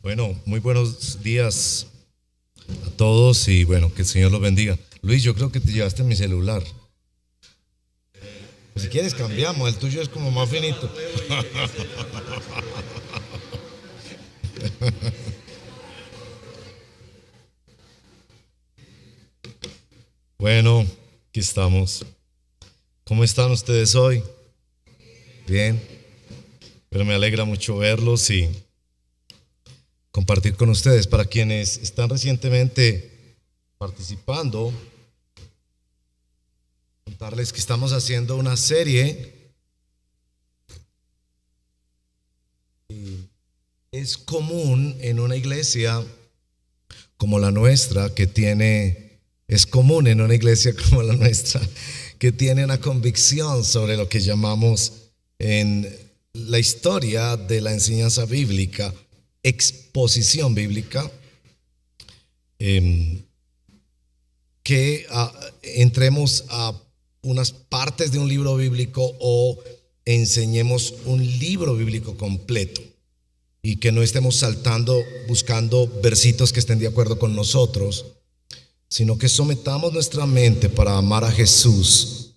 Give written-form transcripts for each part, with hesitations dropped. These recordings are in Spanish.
Bueno, muy buenos días a todos y bueno, que el Señor los bendiga. Luis, yo creo que te llevaste mi celular. Pues si quieres cambiamos, el tuyo es como más finito. Bueno, aquí estamos. ¿Cómo están ustedes hoy? Bien, pero me alegra mucho verlos y compartir con ustedes. Para quienes están recientemente participando, contarles que estamos haciendo una serie. Es común en una iglesia como la nuestra es común en una iglesia como la nuestra que tiene una convicción sobre lo que llamamos en la historia de la enseñanza bíblica, exposición bíblica, que entremos a unas partes de un libro bíblico o enseñemos un libro bíblico completo y que no estemos saltando buscando versitos que estén de acuerdo con nosotros, sino que sometamos nuestra mente para amar a Jesús,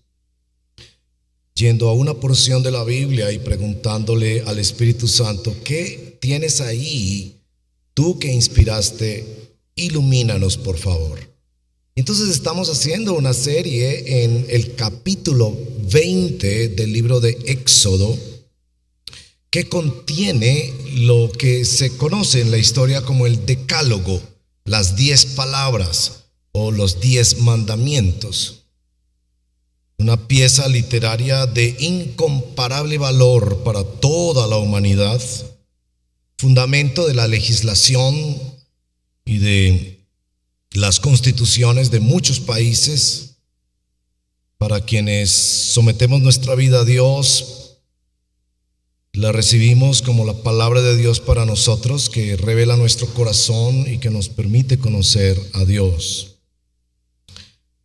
yendo a una porción de la Biblia y preguntándole al Espíritu Santo: ¿qué tienes ahí? Tú que inspiraste, ilumínanos por favor. Entonces estamos haciendo una serie en el capítulo 20 del libro de Éxodo, que contiene lo que se conoce en la historia como el Decálogo, las 10 palabras o los 10 mandamientos. Una pieza literaria de incomparable valor para toda la humanidad, fundamento de la legislación y de las constituciones de muchos países. Para quienes sometemos nuestra vida a Dios, la recibimos como la palabra de Dios para nosotros, que revela nuestro corazón y que nos permite conocer a Dios.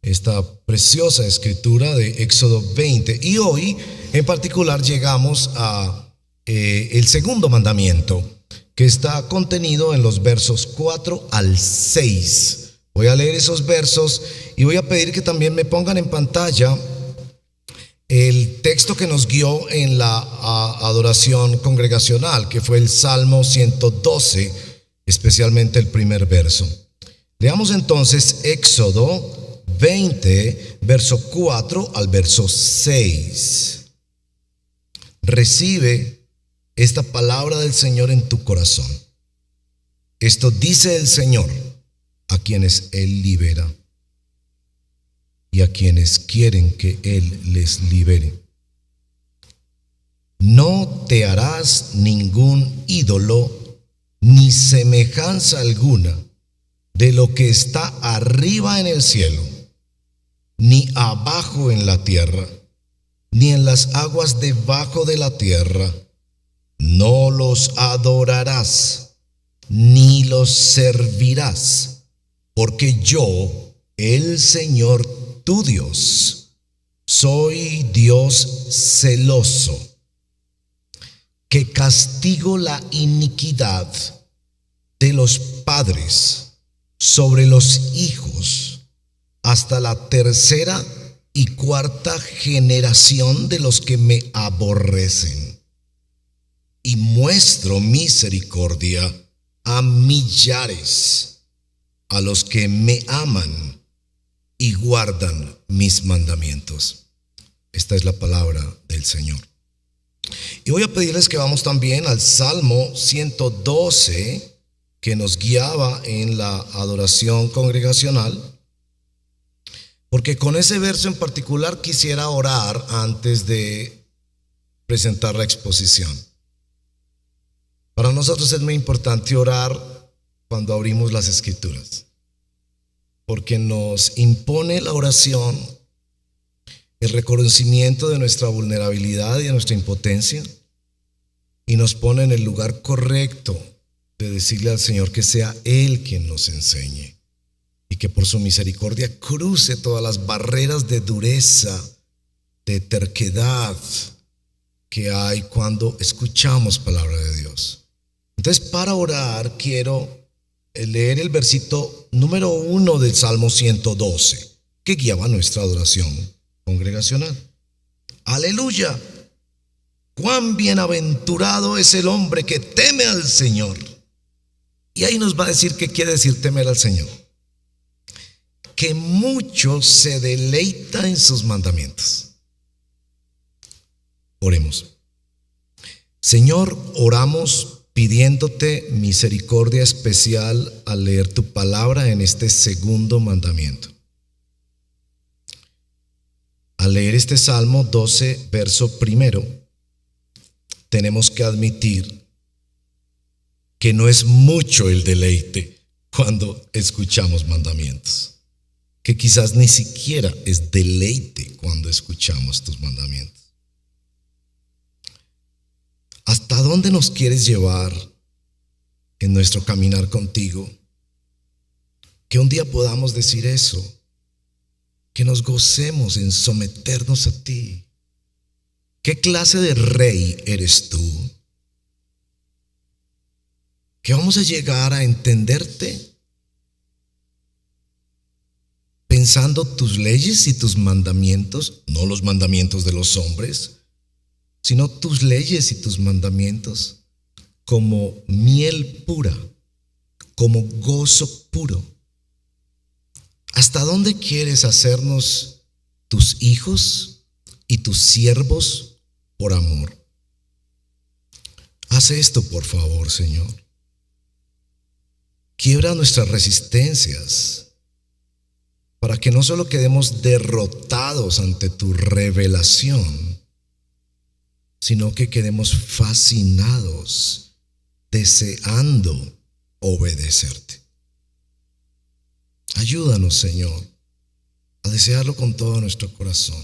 Esta preciosa escritura de Éxodo 20. Y hoy en particular llegamos a el segundo mandamiento, que está contenido en los versos 4 al 6. Voy a leer esos versos y voy a pedir que también me pongan en pantalla el texto que nos guió en la adoración congregacional, que fue el Salmo 112, especialmente el primer verso. Leamos entonces Éxodo 20, verso 4 al verso 6. Recibe esta palabra del Señor en tu corazón. Esto dice el Señor a quienes Él libera y a quienes quieren que Él les libere. No te harás ningún ídolo ni semejanza alguna de lo que está arriba en el cielo, ni abajo en la tierra, ni en las aguas debajo de la tierra. No los adorarás, ni los servirás, porque yo, el Señor tu Dios, soy Dios celoso, que castigo la iniquidad de los padres sobre los hijos hasta la tercera y cuarta generación de los que me aborrecen, y muestro misericordia a millares, a los que me aman y guardan mis mandamientos. Esta es la palabra del Señor. Y voy a pedirles que vamos también al Salmo 112, que nos guiaba en la adoración congregacional, porque con ese verso en particular quisiera orar antes de presentar la exposición. Para nosotros es muy importante orar cuando abrimos las Escrituras, porque nos impone la oración el reconocimiento de nuestra vulnerabilidad y de nuestra impotencia, y nos pone en el lugar correcto de decirle al Señor que sea Él quien nos enseñe y que por su misericordia cruce todas las barreras de dureza, de terquedad que hay cuando escuchamos palabra de Dios. Entonces, para orar, quiero leer el versículo número 1 del Salmo 112, que guiaba nuestra adoración congregacional. Aleluya. Cuán bienaventurado es el hombre que teme al Señor. Y ahí nos va a decir qué quiere decir temer al Señor. Que mucho se deleita en sus mandamientos. Oremos. Señor, oramos pidiéndote misericordia especial al leer tu palabra en este segundo mandamiento. Al leer este Salmo 12, verso primero, tenemos que admitir que no es mucho el deleite cuando escuchamos mandamientos, que quizás ni siquiera es deleite cuando escuchamos tus mandamientos. ¿Hasta dónde nos quieres llevar en nuestro caminar contigo? Que un día podamos decir eso, que nos gocemos en someternos a ti. ¿Qué clase de rey eres tú? Que vamos a llegar a entenderte pensando tus leyes y tus mandamientos, no los mandamientos de los hombres, sino tus leyes y tus mandamientos como miel pura, como gozo puro. ¿Hasta dónde quieres hacernos tus hijos y tus siervos por amor? Haz esto, por favor, Señor. Quiebra nuestras resistencias para que no solo quedemos derrotados ante tu revelación, sino que quedemos fascinados, deseando obedecerte. Ayúdanos, Señor, a desearlo con todo nuestro corazón.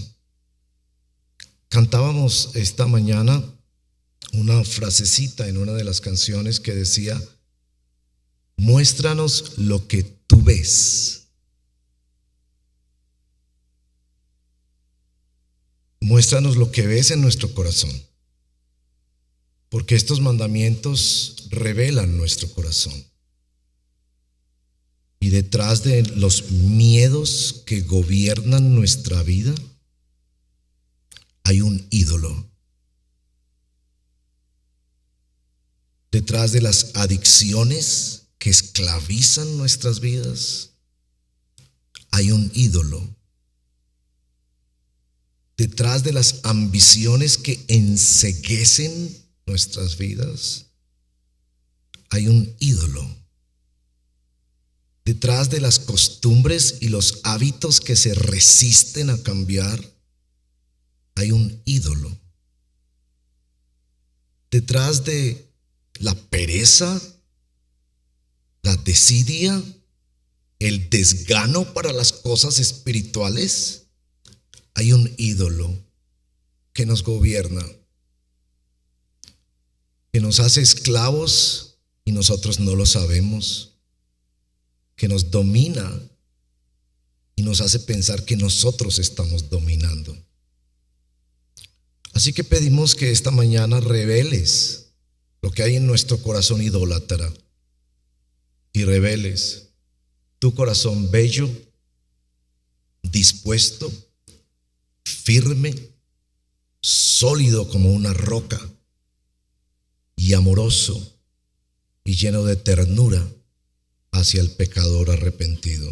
Cantábamos esta mañana una frasecita en una de las canciones que decía: muéstranos lo que tú ves. Muéstranos lo que ves en nuestro corazón, porque estos mandamientos revelan nuestro corazón. Y detrás de los miedos que gobiernan nuestra vida hay un ídolo. Detrás de las adicciones que esclavizan nuestras vidas hay un ídolo. Detrás de las ambiciones que enceguecen nuestras vidas hay un ídolo. Detrás de las costumbres y los hábitos que se resisten a cambiar hay un ídolo. Detrás de la pereza, la desidia, el desgano para las cosas espirituales, hay un ídolo que nos gobierna, que nos hace esclavos y nosotros no lo sabemos, que nos domina y nos hace pensar que nosotros estamos dominando. Así que pedimos que esta mañana reveles lo que hay en nuestro corazón idólatra y reveles tu corazón bello, dispuesto, firme, sólido como una roca y amoroso y lleno de ternura hacia el pecador arrepentido.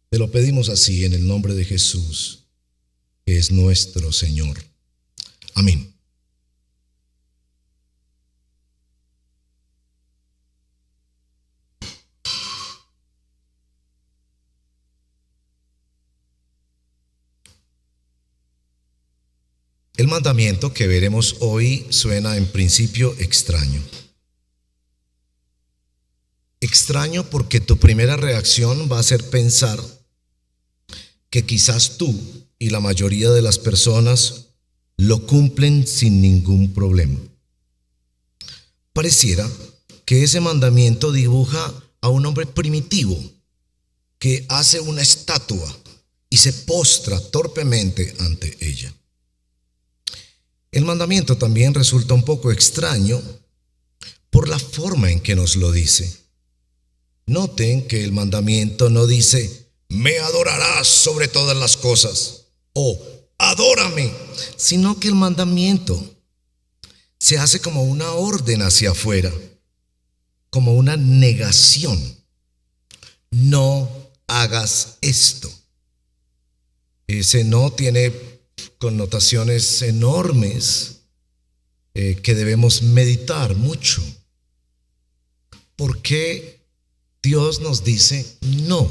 Te lo pedimos así en el nombre de Jesús, que es nuestro Señor. Amén. El mandamiento que veremos hoy suena en principio extraño. Extraño porque tu primera reacción va a ser pensar que quizás tú y la mayoría de las personas lo cumplen sin ningún problema. Pareciera que ese mandamiento dibuja a un hombre primitivo que hace una estatua y se postra torpemente ante ella. El mandamiento también resulta un poco extraño por la forma en que nos lo dice. Noten que el mandamiento no dice, me adorarás sobre todas las cosas, o adórame, sino que el mandamiento se hace como una orden hacia afuera, como una negación. No hagas esto. Ese no tiene connotaciones enormes que debemos meditar mucho. ¿Por qué Dios nos dice no?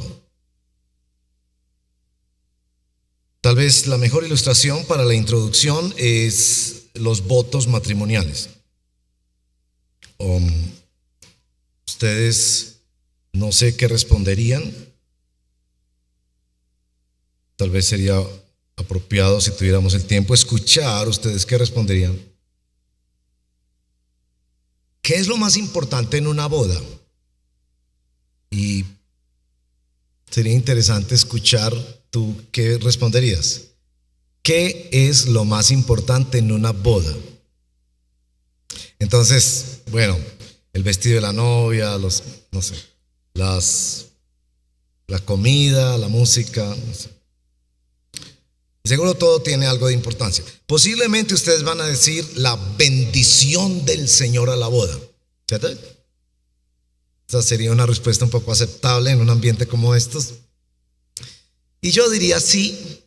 Tal vez la mejor ilustración para la introducción es los votos matrimoniales. Ustedes no sé qué responderían. Tal vez sería apropiado, si tuviéramos el tiempo, escuchar ustedes qué responderían. ¿Qué es lo más importante en una boda? Y sería interesante escuchar tú qué responderías. ¿Qué es lo más importante en una boda? Entonces, bueno, el vestido de la novia, la comida, la música, no sé. Seguro todo tiene algo de importancia. Posiblemente ustedes van a decir la bendición del Señor a la boda, ¿cierto? Esa sería una respuesta un poco aceptable en un ambiente como estos. Y yo diría sí,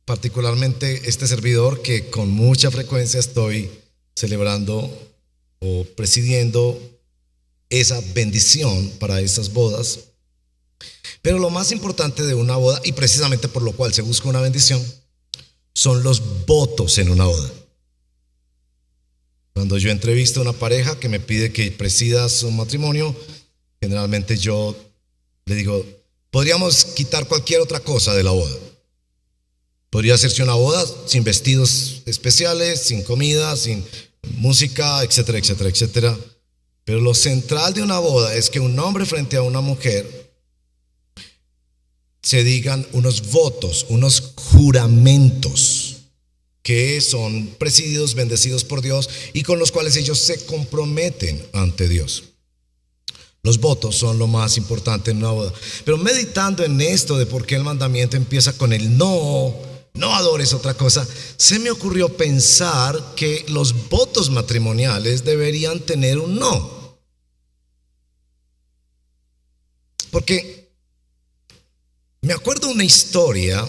particularmente este servidor que con mucha frecuencia estoy celebrando o presidiendo esa bendición para esas bodas. Pero lo más importante de una boda, y precisamente por lo cual se busca una bendición, son los votos en una boda. Cuando yo entrevisto a una pareja que me pide que presida su matrimonio, generalmente yo le digo, podríamos quitar cualquier otra cosa de la boda. Podría hacerse una boda sin vestidos especiales, sin comida, sin música, etcétera, etcétera, etcétera. Pero lo central de una boda es que un hombre frente a una mujer se digan unos votos, unos juramentos que son presididos, bendecidos por Dios y con los cuales ellos se comprometen ante Dios. Los votos son lo más importante en una boda. Pero meditando en esto de por qué el mandamiento empieza con el no adores otra cosa, se me ocurrió pensar que los votos matrimoniales deberían tener un no. Porque me acuerdo una historia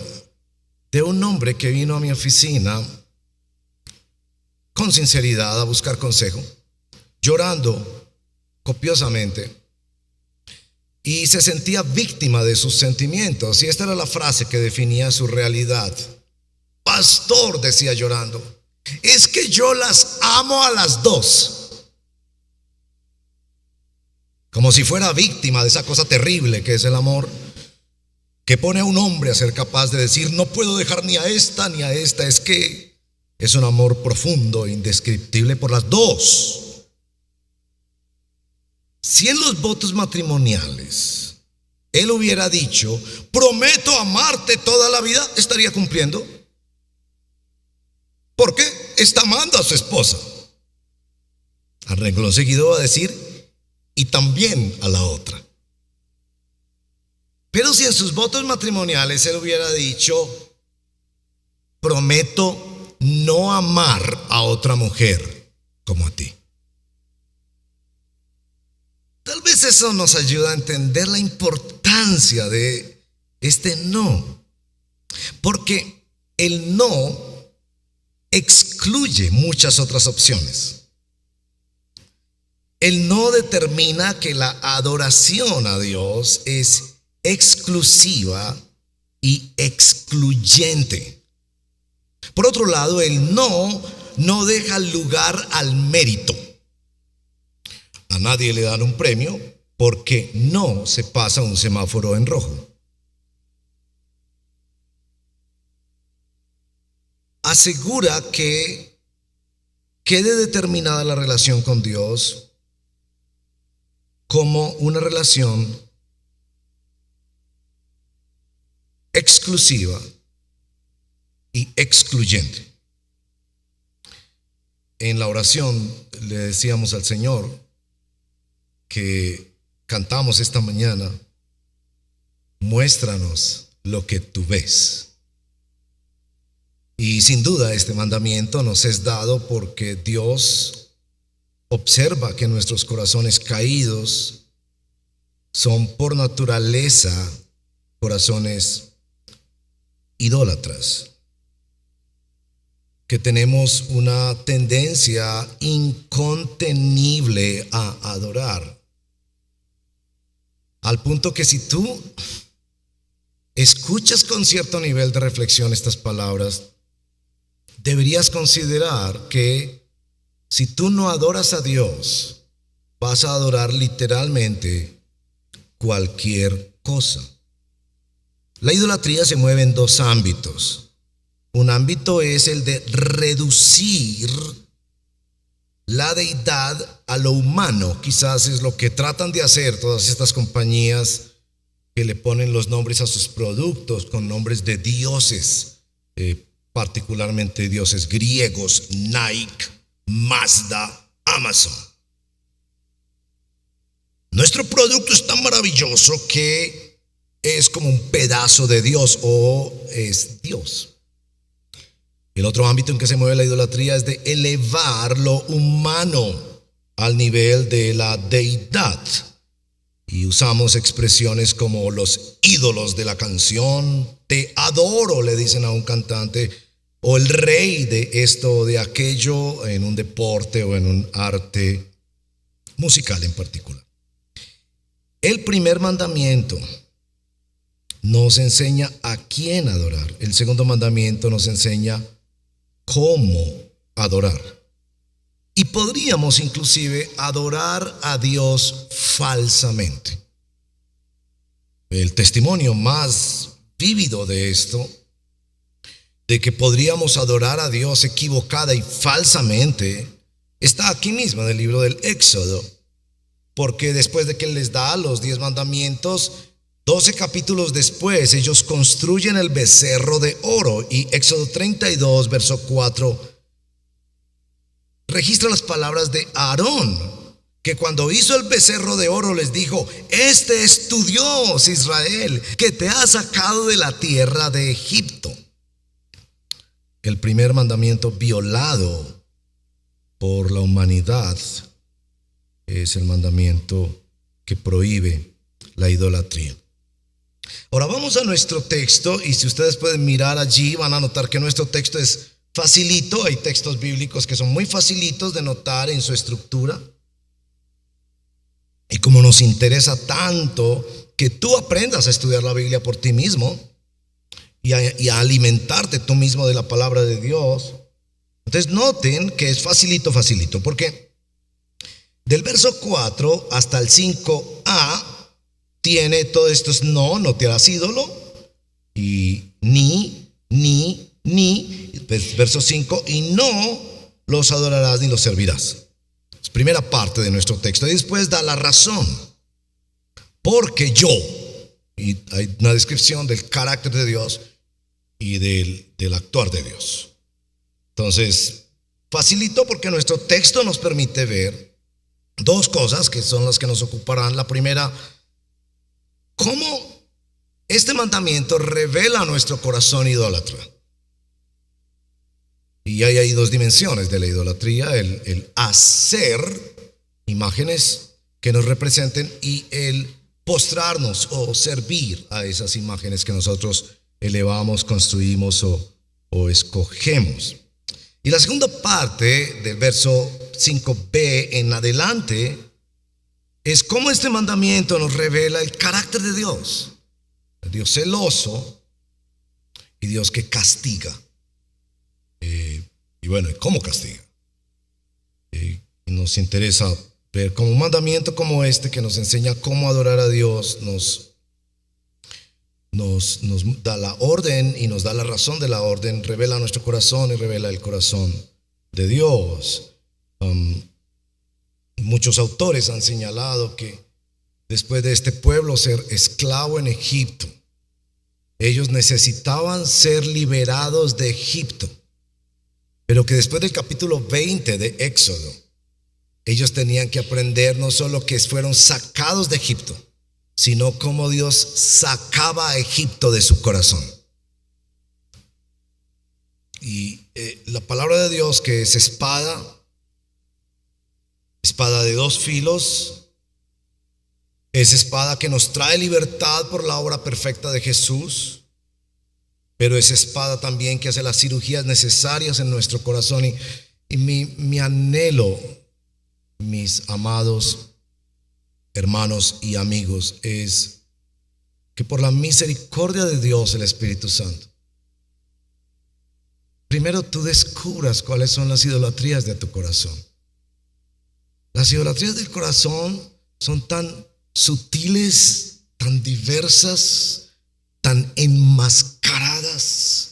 de un hombre que vino a mi oficina con sinceridad a buscar consejo, llorando copiosamente, y se sentía víctima de sus sentimientos. Y esta era la frase que definía su realidad. Pastor, decía llorando, es que yo las amo a las dos. Como si fuera víctima de esa cosa terrible que es el amor, que pone a un hombre a ser capaz de decir, no puedo dejar ni a esta ni a esta. Es que es un amor profundo, indescriptible por las dos. Si en los votos matrimoniales él hubiera dicho, prometo amarte toda la vida, estaría cumpliendo. ¿Por qué? Está amando a su esposa. Al renglón seguido va a decir, y también a la otra. Pero si en sus votos matrimoniales él hubiera dicho, prometo no amar a otra mujer como a ti. Tal vez eso nos ayuda a entender la importancia de este no. Porque el no excluye muchas otras opciones. El no determina que la adoración a Dios es exclusiva y excluyente. Por otro lado, el no deja lugar al mérito. A nadie le dan un premio porque no se pasa un semáforo en rojo. Asegura que quede determinada la relación con Dios como una relación exclusiva y excluyente. En la oración le decíamos al Señor, que cantamos esta mañana, muéstranos lo que tú ves. Y sin duda este mandamiento nos es dado porque Dios observa que nuestros corazones caídos son por naturaleza corazones idólatras, que tenemos una tendencia incontenible a adorar, al punto que si tú escuchas con cierto nivel de reflexión estas palabras, deberías considerar que si tú no adoras a Dios, vas a adorar literalmente cualquier cosa. La idolatría se mueve en dos ámbitos. Un ámbito es el de reducir la deidad a lo humano. Quizás es lo que tratan de hacer todas estas compañías que le ponen los nombres a sus productos con nombres de dioses, particularmente dioses griegos, Nike, Mazda, Amazon. Nuestro producto es tan maravilloso que es como un pedazo de Dios o es Dios. El otro ámbito en que se mueve la idolatría es de elevar lo humano al nivel de la deidad. Y usamos expresiones como los ídolos de la canción, te adoro, le dicen a un cantante, o el rey de esto o de aquello en un deporte o en un arte musical en particular. El primer mandamiento nos enseña a quién adorar. El segundo mandamiento nos enseña cómo adorar. Y podríamos inclusive adorar a Dios falsamente. El testimonio más vívido de esto, de que podríamos adorar a Dios equivocada y falsamente, está aquí mismo en el libro del Éxodo. Porque después de que les da los 10 mandamientos, 12 capítulos después, ellos construyen el becerro de oro. Y Éxodo 32, verso 4, registra las palabras de Aarón, que cuando hizo el becerro de oro les dijo: este es tu Dios, Israel, que te ha sacado de la tierra de Egipto. El primer mandamiento violado por la humanidad es el mandamiento que prohíbe la idolatría. Ahora vamos a nuestro texto, y si ustedes pueden mirar allí, van a notar que nuestro texto es facilito. Hay textos bíblicos que son muy facilitos de notar en su estructura. Y como nos interesa tanto que tú aprendas a estudiar la Biblia por ti mismo y a alimentarte tú mismo de la palabra de Dios, entonces noten que es facilito, porque del verso 4 hasta el 5a tiene todo esto: no te harás ídolo, y ni, verso 5, y no los adorarás ni los servirás. Es primera parte de nuestro texto. Y después da la razón. Porque yo, y hay una descripción del carácter de Dios y del actuar de Dios. Entonces, facilito porque nuestro texto nos permite ver dos cosas que son las que nos ocuparán. La primera, cómo este mandamiento revela nuestro corazón idólatra. Y hay dos dimensiones de la idolatría: el hacer imágenes que nos representen y el postrarnos o servir a esas imágenes que nosotros elevamos, construimos o escogemos. Y la segunda parte del verso 5b en adelante es cómo este mandamiento nos revela el carácter de Dios. Dios celoso y Dios que castiga. Y bueno, ¿cómo castiga? Y nos interesa ver cómo un mandamiento como este, que nos enseña cómo adorar a Dios, nos da la orden y nos da la razón de la orden, revela nuestro corazón y revela el corazón de Dios. Muchos autores han señalado que después de este pueblo ser esclavo en Egipto, ellos necesitaban ser liberados de Egipto, pero que después del capítulo 20 de Éxodo, Ellos tenían que aprender no solo que fueron sacados de Egipto, sino cómo Dios sacaba a Egipto de su corazón. Y la palabra de Dios, que es espada de dos filos, es espada que nos trae libertad por la obra perfecta de Jesús, pero es espada también que hace las cirugías necesarias en nuestro corazón. Y mi anhelo, mis amados hermanos y amigos, es que por la misericordia de Dios, el Espíritu Santo, primero tú descubras cuáles son las idolatrías de tu corazón. Las idolatrías del corazón son tan sutiles, tan diversas, tan enmascaradas,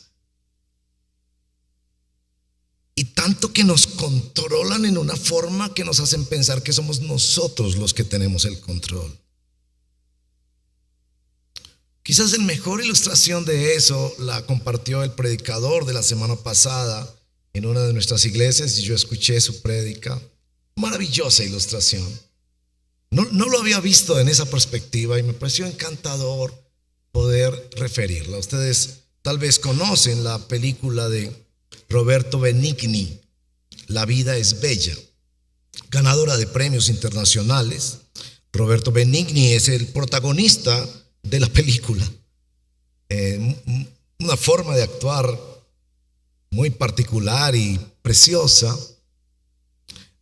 y tanto que nos controlan en una forma que nos hacen pensar que somos nosotros los que tenemos el control. Quizás la mejor ilustración de eso la compartió el predicador de la semana pasada en una de nuestras iglesias, y yo escuché su prédica. Maravillosa ilustración. No lo había visto en esa perspectiva y me pareció encantador poder referirla. Ustedes tal vez conocen la película de Roberto Benigni, La vida es bella, ganadora de premios internacionales. Roberto Benigni es el protagonista de la película. Una forma de actuar muy particular y preciosa.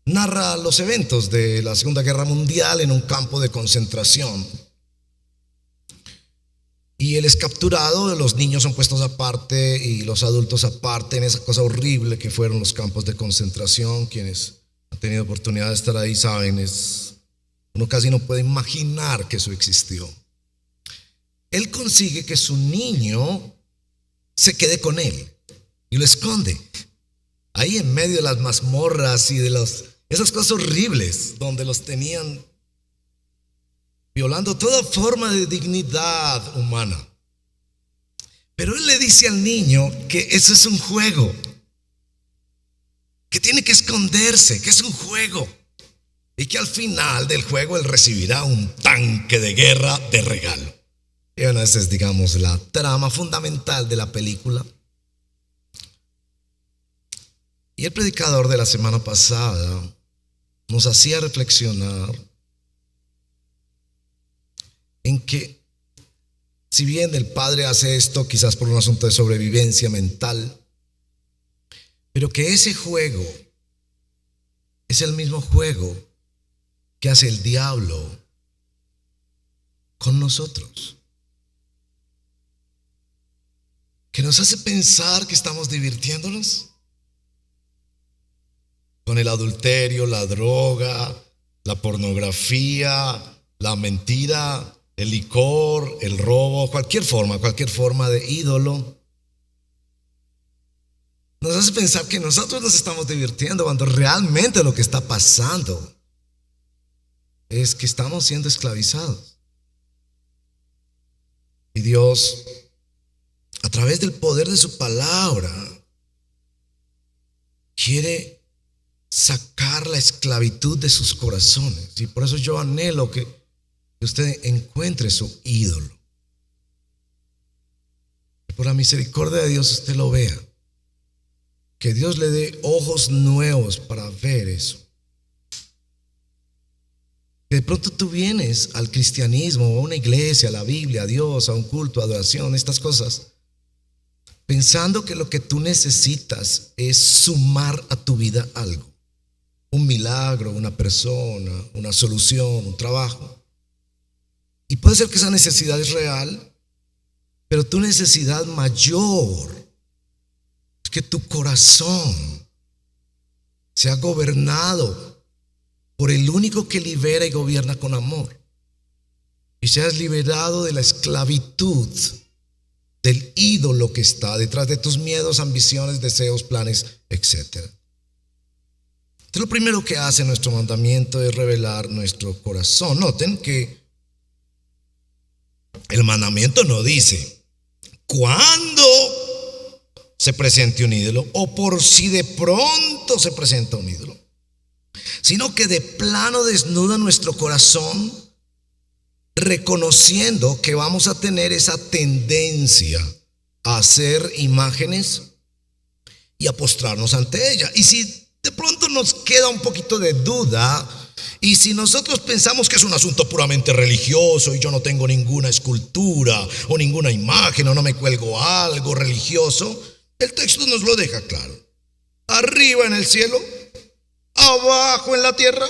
Narra los eventos de la Segunda Guerra Mundial en un campo de concentración. Y él es capturado, los niños son puestos aparte y los adultos aparte en esa cosa horrible que fueron los campos de concentración. Quienes han tenido oportunidad de estar ahí saben, uno casi no puede imaginar que eso existió. Él consigue que su niño se quede con él y lo esconde ahí en medio de las mazmorras y de esas cosas horribles donde los tenían violando toda forma de dignidad humana. Pero él le dice al niño que eso es un juego, que tiene que esconderse, que es un juego, y que al final del juego él recibirá un tanque de guerra de regalo. Y bueno, esa es, digamos, la trama fundamental de la película. Y el predicador de la semana pasada nos hacía reflexionar en que, si bien el padre hace esto quizás por un asunto de sobrevivencia mental, pero que ese juego es el mismo juego que hace el diablo con nosotros, que nos hace pensar que estamos divirtiéndonos con el adulterio, la droga, la pornografía, la mentira, el licor, el robo, cualquier forma de ídolo. Nos hace pensar que nosotros nos estamos divirtiendo cuando realmente lo que está pasando es que estamos siendo esclavizados. Y Dios, a través del poder de su palabra, quiere sacar la esclavitud de sus corazones. Y por eso yo anhelo que usted encuentre su ídolo. Que por la misericordia de Dios usted lo vea. Que Dios le dé ojos nuevos para ver eso. Que de pronto tú vienes al cristianismo, a una iglesia, a la Biblia, a Dios, a un culto, a adoración, estas cosas, pensando que lo que tú necesitas es sumar a tu vida algo. Un milagro, una persona, una solución, un trabajo. Y puede ser que esa necesidad es real, pero tu necesidad mayor es que tu corazón sea gobernado por el único que libera y gobierna con amor, y seas liberado de la esclavitud del ídolo que está detrás de tus miedos, ambiciones, deseos, planes, etc. Entonces, lo primero que hace nuestro mandamiento es revelar nuestro corazón. Noten que el mandamiento no dice cuándo se presente un ídolo o por si de pronto se presenta un ídolo. sino que de plano desnuda nuestro corazón, reconociendo que vamos a tener esa tendencia a hacer imágenes y a postrarnos ante ella. Y si de pronto nos queda un poquito de duda, y si nosotros pensamos que es un asunto puramente religioso y yo no tengo ninguna escultura o ninguna imagen o no me cuelgo algo religioso, el texto nos lo deja claro. Arriba en el cielo, abajo en la tierra,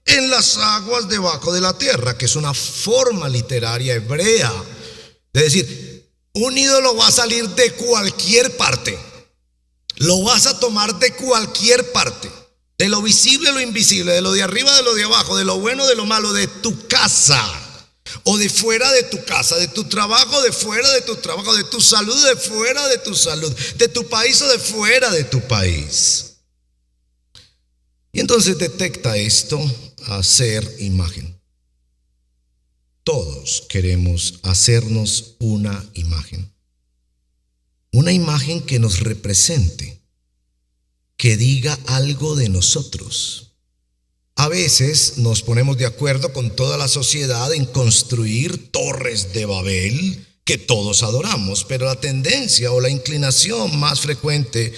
en las aguas debajo de la tierra, que es una forma literaria hebrea de decir, un ídolo va a salir de cualquier parte. Lo vas a tomar de cualquier parte, de lo visible a lo invisible, de lo de arriba, de lo de abajo, de lo bueno, de lo malo, de tu casa o de fuera de tu casa, de tu trabajo, de fuera de tu trabajo, de tu salud, de fuera de tu salud, de tu país o de fuera de tu país. Y entonces detecta esto, hacer imagen. Todos queremos hacernos una imagen. Una imagen que nos represente, que diga algo de nosotros. A veces nos ponemos de acuerdo con toda la sociedad en construir torres de Babel que todos adoramos, pero la tendencia o la inclinación más frecuente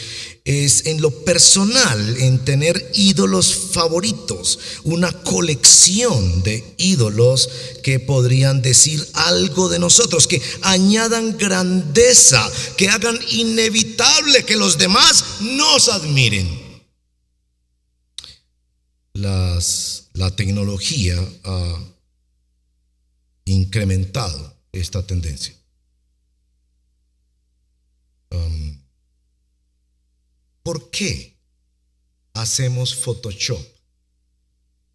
es en lo personal, en tener ídolos favoritos, una colección de ídolos que podrían decir algo de nosotros, que añadan grandeza, que hagan inevitable que los demás nos admiren. La tecnología ha incrementado esta tendencia. ¿Por qué hacemos Photoshop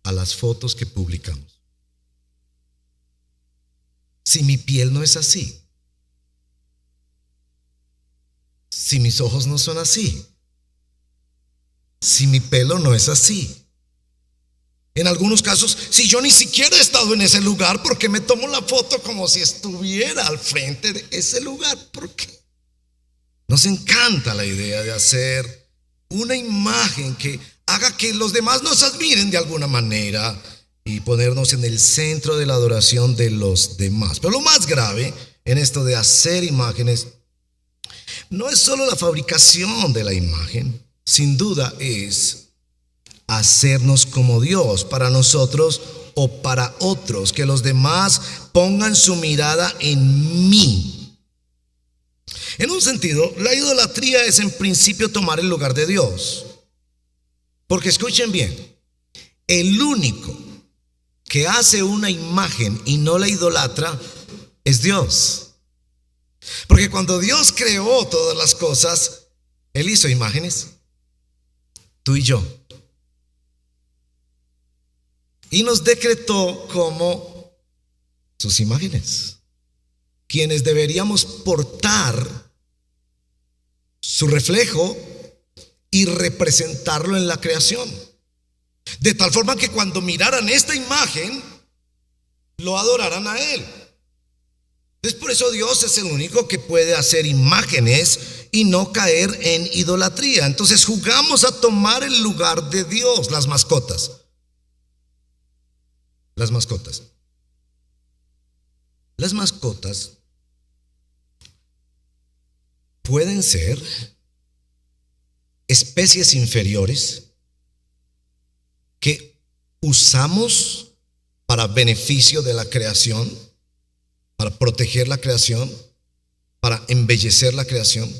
a las fotos que publicamos? Si mi piel no es así, si mis ojos no son así, si mi pelo no es así. En algunos casos, si yo ni siquiera he estado en ese lugar, ¿por qué me tomo la foto como si estuviera al frente de ese lugar? ¿Por qué? Nos encanta la idea de hacer una imagen que haga que los demás nos admiren de alguna manera y ponernos en el centro de la adoración de los demás. Pero lo más grave en esto de hacer imágenes no es solo la fabricación de la imagen, sin duda es hacernos como Dios para nosotros o para otros, que los demás pongan su mirada en mí. En un sentido, la idolatría es en principio tomar el lugar de Dios. Porque escuchen bien, el único que hace una imagen y no la idolatra es Dios. Porque cuando Dios creó todas las cosas, Él hizo imágenes, tú y yo. Y nos decretó como sus imágenes, quienes deberíamos portar su reflejo y representarlo en la creación. De tal forma que cuando miraran esta imagen, lo adoraran a Él. Es por eso Dios es el único que puede hacer imágenes y no caer en idolatría. Entonces jugamos a tomar el lugar de Dios. Las mascotas. Las mascotas. Las mascotas pueden ser especies inferiores que usamos para beneficio de la creación, para proteger la creación, para embellecer la creación,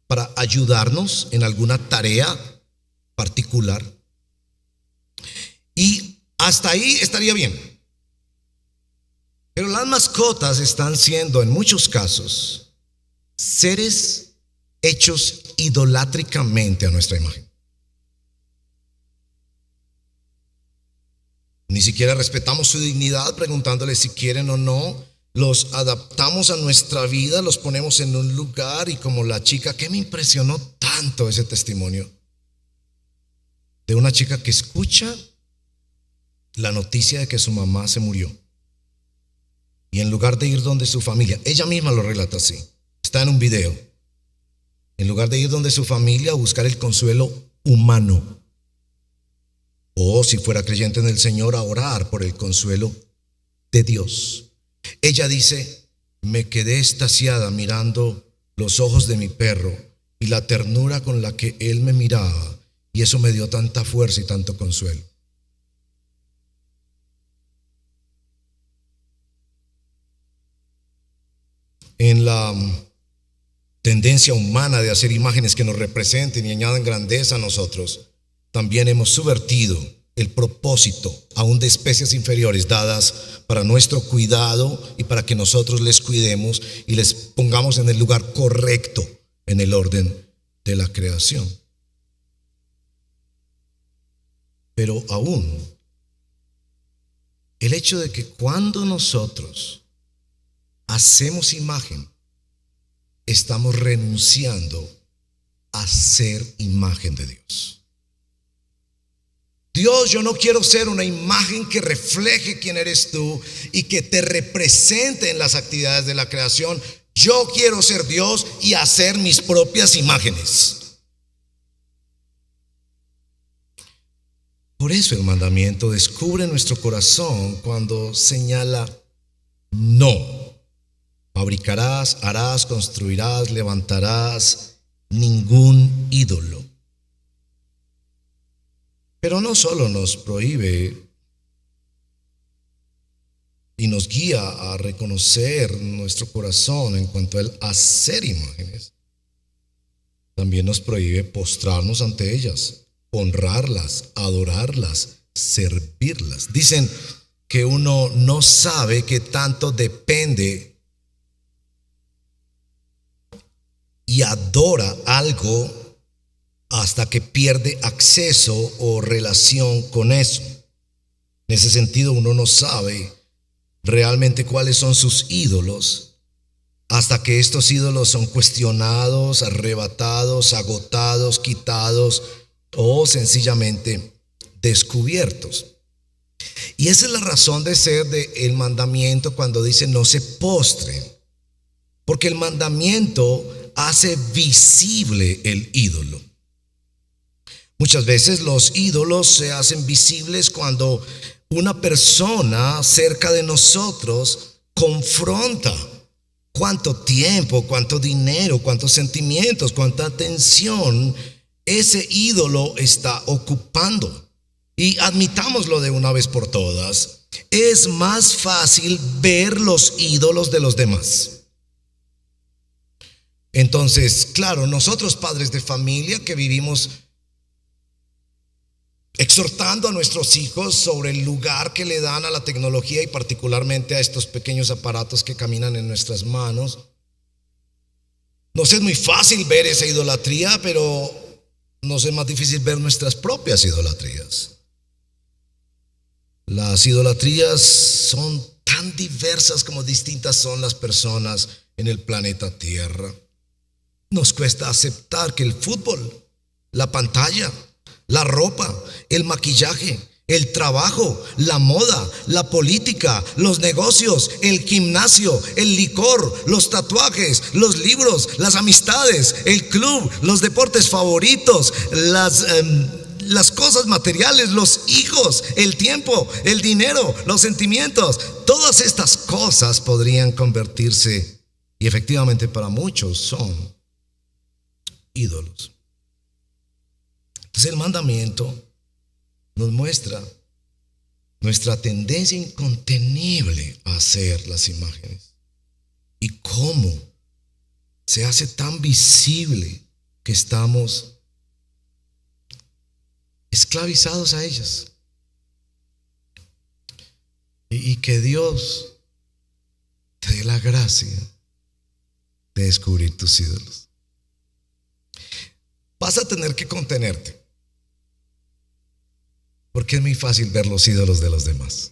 para ayudarnos en alguna tarea particular. Y hasta ahí estaría bien. Pero las mascotas están siendo en muchos casos seres hechos idolátricamente a nuestra imagen. Ni siquiera respetamos su dignidad preguntándole si quieren o no. Los adaptamos a nuestra vida, los ponemos en un lugar y como la chica, que me impresionó tanto ese testimonio de una chica que escucha la noticia de que su mamá se murió y en lugar de ir donde su familia, ella misma lo relata así, está en un video, en lugar de ir donde su familia a buscar el consuelo humano o si fuera creyente en el Señor, a orar por el consuelo de Dios. Ella dice: me quedé extasiada mirando los ojos de mi perro y la ternura con la que él me miraba, y eso me dio tanta fuerza y tanto consuelo. En la tendencia humana de hacer imágenes que nos representen y añadan grandeza a nosotros, también hemos subvertido el propósito aún de especies inferiores dadas para nuestro cuidado y para que nosotros les cuidemos y les pongamos en el lugar correcto en el orden de la creación. Pero aún, el hecho de que cuando nosotros hacemos imagen, estamos renunciando a ser imagen de Dios. Dios, yo no quiero ser una imagen que refleje quién eres tú y que te represente en las actividades de la creación. Yo quiero ser Dios y hacer mis propias imágenes. Por eso el mandamiento descubre nuestro corazón cuando señala: no fabricarás, harás, construirás, levantarás ningún ídolo. Pero no solo nos prohíbe y nos guía a reconocer nuestro corazón en cuanto a el hacer imágenes, también nos prohíbe postrarnos ante ellas, honrarlas, adorarlas, servirlas. Dicen que uno no sabe qué tanto depende y adora algo hasta que pierde acceso o relación con eso. En ese sentido, uno no sabe realmente cuáles son sus ídolos hasta que estos ídolos son cuestionados, arrebatados, agotados, quitados o sencillamente descubiertos. Y esa es la razón de ser del mandamiento cuando dice: no se postren, porque el mandamiento hace visible el ídolo. Muchas veces los ídolos se hacen visibles cuando una persona cerca de nosotros confronta cuánto tiempo, cuánto dinero, cuántos sentimientos, cuánta atención ese ídolo está ocupando. Y admitámoslo de una vez por todas, es más fácil ver los ídolos de los demás. Entonces, claro, nosotros padres de familia que vivimos exhortando a nuestros hijos sobre el lugar que le dan a la tecnología y particularmente a estos pequeños aparatos que caminan en nuestras manos, nos es muy fácil ver esa idolatría, pero nos es más difícil ver nuestras propias idolatrías. Las idolatrías son tan diversas como distintas son las personas en el planeta Tierra. Nos cuesta aceptar que el fútbol, la pantalla, la ropa, el maquillaje, el trabajo, la moda, la política, los negocios, el gimnasio, el licor, los tatuajes, los libros, las amistades, el club, los deportes favoritos, las cosas materiales, los hijos, el tiempo, el dinero, los sentimientos, todas estas cosas podrían convertirse, y efectivamente para muchos son ídolos. Entonces el mandamiento nos muestra nuestra tendencia incontenible a hacer las imágenes y cómo se hace tan visible que estamos esclavizados a ellas. Y que Dios te dé la gracia de descubrir tus ídolos. Vas a tener que contenerte, porque es muy fácil ver los ídolos de los demás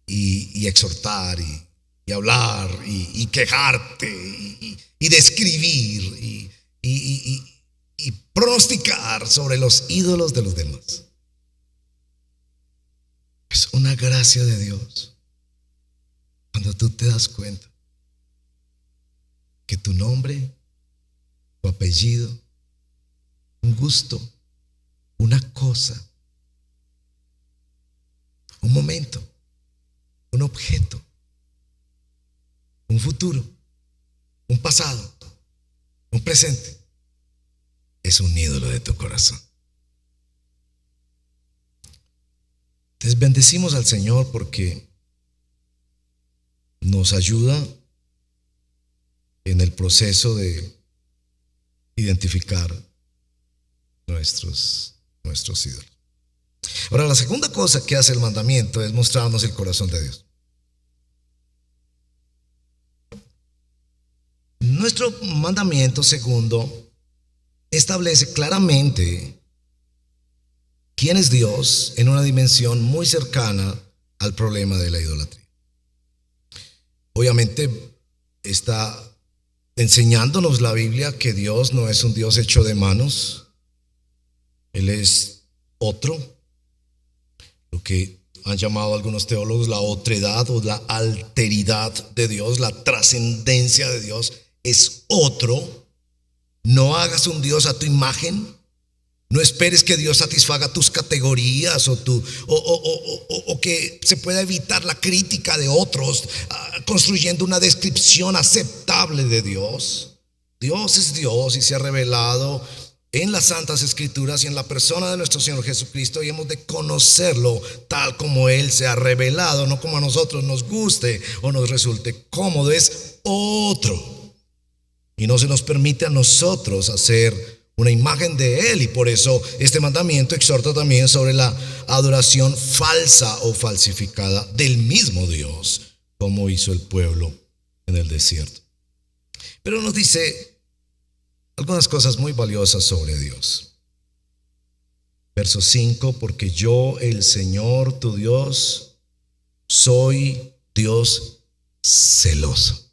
y exhortar y hablar y quejarte y describir y pronosticar sobre los ídolos de los demás. Es una gracia de Dios cuando tú te das cuenta que tu nombre, tu apellido, un gusto, una cosa, un momento, un objeto, un futuro, un pasado, un presente, es un ídolo de tu corazón. Entonces bendecimos al Señor porque nos ayuda en el proceso de identificar nuestros ídolos. Ahora, la segunda cosa que hace el mandamiento es mostrarnos el corazón de Dios. Nuestro mandamiento segundo establece claramente quién es Dios en una dimensión muy cercana al problema de la idolatría. Obviamente está enseñándonos la Biblia que Dios no es un Dios hecho de manos. Él es otro, lo que han llamado algunos teólogos la otredad o la alteridad de Dios, la trascendencia de Dios. Es otro. No hagas un Dios a tu imagen. No esperes que Dios satisfaga tus categorías o que se pueda evitar la crítica de otros construyendo una descripción aceptable de Dios. Dios es Dios y se ha revelado en las Santas Escrituras y en la persona de nuestro Señor Jesucristo, y hemos de conocerlo tal como Él se ha revelado, no como a nosotros nos guste o nos resulte cómodo. Es otro. Y no se nos permite a nosotros hacer una imagen de Él, y por eso este mandamiento exhorta también sobre la adoración falsa o falsificada del mismo Dios, como hizo el pueblo en el desierto. Pero nos dice algunas cosas muy valiosas sobre Dios. Verso 5: porque yo, el Señor tu Dios, soy Dios celoso.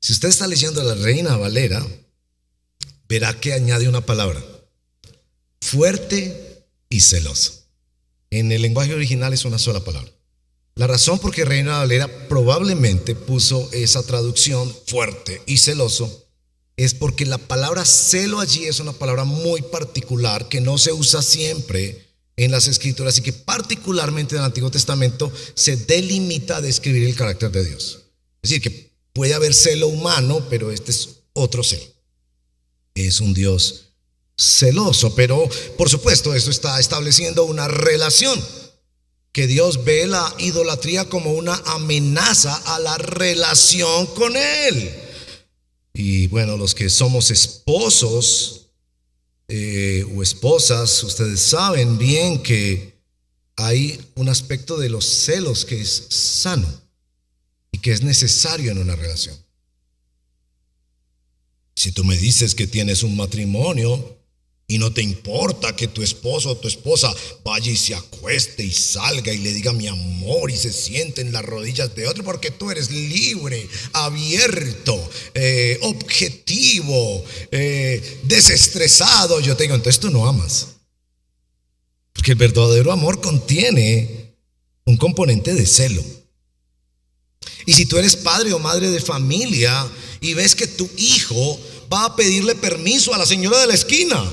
Si usted está leyendo la Reina Valera, verá que añade una palabra: fuerte y celoso. En el lenguaje original es una sola palabra. La razón por que Reina Valera probablemente puso esa traducción, fuerte y celoso, es porque la palabra celo allí es una palabra muy particular que no se usa siempre en las Escrituras, y que particularmente en el Antiguo Testamento se delimita a describir el carácter de Dios. Es decir, que puede haber celo humano, pero este es otro celo. Es un Dios celoso, pero por supuesto esto está estableciendo una relación, que Dios ve la idolatría como una amenaza a la relación con Él. Y bueno, los que somos esposos o esposas, ustedes saben bien que hay un aspecto de los celos que es sano y que es necesario en una relación. Si tú me dices que tienes un matrimonio y no te importa que tu esposo o tu esposa vaya y se acueste y salga y le diga mi amor y se siente en las rodillas de otro, porque tú eres libre, abierto, objetivo, desestresado, yo te digo, entonces tú no amas. Porque el verdadero amor contiene un componente de celo. Y si tú eres padre o madre de familia y ves que tu hijo va a pedirle permiso a la señora de la esquina,